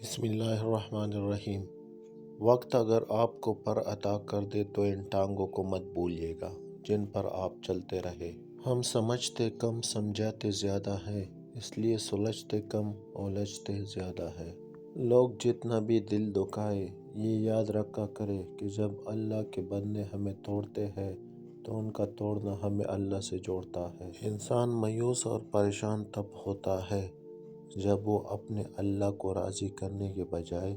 بسم اللہ الرحمن الرحیم۔ وقت اگر آپ کو پر عطا کر دے تو ان ٹانگوں کو مت بھولیے گا جن پر آپ چلتے رہے۔ ہم سمجھتے کم سمجھاتے زیادہ ہیں، اس لیے سلجھتے کم الجھتے زیادہ ہے۔ لوگ جتنا بھی دل دکھائے یہ یاد رکھا کرے کہ جب اللہ کے بندے ہمیں توڑتے ہیں تو ان کا توڑنا ہمیں اللہ سے جوڑتا ہے۔ انسان مایوس اور پریشان تب ہوتا ہے جب وہ اپنے اللہ کو راضی کرنے کے بجائے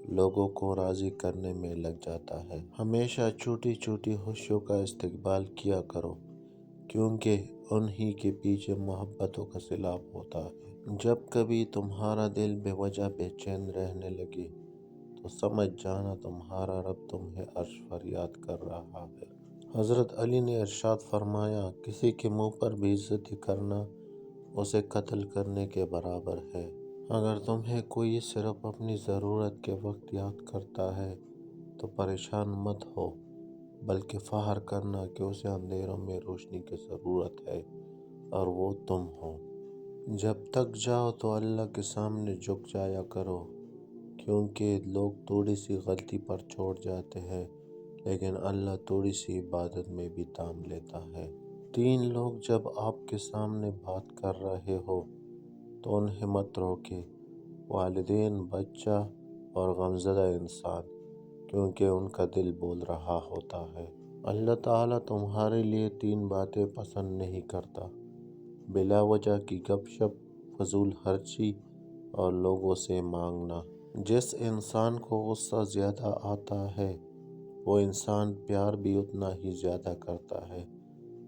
لوگوں کو راضی کرنے میں لگ جاتا ہے۔ ہمیشہ چھوٹی چھوٹی خوشیوں کا استقبال کیا کرو کیونکہ انہی کے پیچھے محبتوں کا سیلاب ہوتا ہے۔ جب کبھی تمہارا دل بے وجہ بے چین رہنے لگے تو سمجھ جانا تمہارا رب تمہیں عرش فریاد کر رہا ہے۔ حضرت علی نے ارشاد فرمایا، کسی کے منہ پر بے عزتی کرنا اسے قتل کرنے کے برابر ہے۔ اگر تمہیں کوئی صرف اپنی ضرورت کے وقت یاد کرتا ہے تو پریشان مت ہو، بلکہ فخر کرنا کہ اسے اندھیروں میں روشنی کی ضرورت ہے اور وہ تم ہو۔ جب تک جاؤ تو اللہ کے سامنے جھک جایا کرو کیونکہ لوگ تھوڑی سی غلطی پر چھوڑ جاتے ہیں لیکن اللہ تھوڑی سی عبادت میں بھی تام لیتا ہے۔ تین لوگ جب آپ کے سامنے بات کر رہے ہو تو انہیں مت روکے، والدین، بچہ اور غمزدہ انسان، کیونکہ ان کا دل بول رہا ہوتا ہے۔ اللہ تعالیٰ تمہارے لیے تین باتیں پسند نہیں کرتا: بلا وجہ کی گپ شپ، فضول خرچی اور لوگوں سے مانگنا۔ جس انسان کو غصہ زیادہ آتا ہے وہ انسان پیار بھی اتنا ہی زیادہ کرتا ہے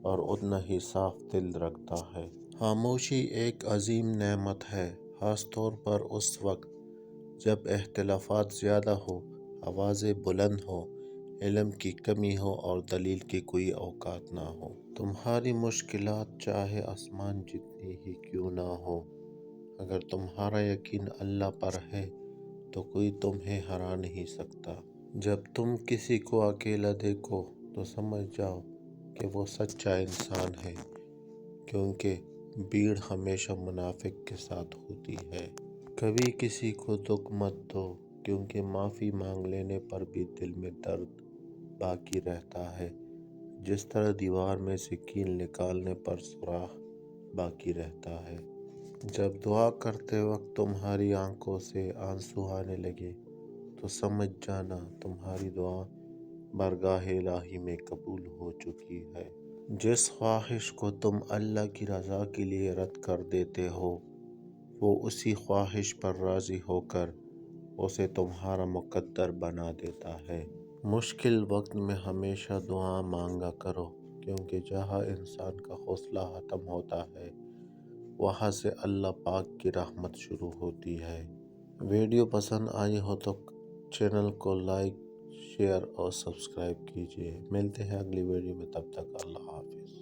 اور اتنا ہی صاف دل رکھتا ہے۔ خاموشی ایک عظیم نعمت ہے، خاص طور پر اس وقت جب اختلافات زیادہ ہو، آوازیں بلند ہوں، علم کی کمی ہو اور دلیل کی کوئی اوقات نہ ہو۔ تمہاری مشکلات چاہے آسمان جتنی ہی کیوں نہ ہو، اگر تمہارا یقین اللہ پر ہے تو کوئی تمہیں ہرا نہیں سکتا۔ جب تم کسی کو اکیلا دیکھو تو سمجھ جاؤ کہ وہ سچا انسان ہے، کیونکہ بھیڑ ہمیشہ منافق کے ساتھ ہوتی ہے۔ کبھی کسی کو دکھ مت دو کیونکہ معافی مانگ لینے پر بھی دل میں درد باقی رہتا ہے، جس طرح دیوار میں سے کیل نکالنے پر سوراخ باقی رہتا ہے۔ جب دعا کرتے وقت تمہاری آنکھوں سے آنسو آنے لگے تو سمجھ جانا تمہاری دعا بارگاہ الہی میں قبول ہو چکی ہے۔ جس خواہش کو تم اللہ کی رضا کے لیے رد کر دیتے ہو وہ اسی خواہش پر راضی ہو کر اسے تمہارا مقدر بنا دیتا ہے۔ مشکل وقت میں ہمیشہ دعا مانگا کرو کیونکہ جہاں انسان کا حوصلہ ختم ہوتا ہے وہاں سے اللہ پاک کی رحمت شروع ہوتی ہے۔ ویڈیو پسند آئی ہو تو چینل کو لائک، شیئر اور سبسکرائب کیجیے۔ ملتے ہیں اگلی ویڈیو میں، تب تک اللہ حافظ۔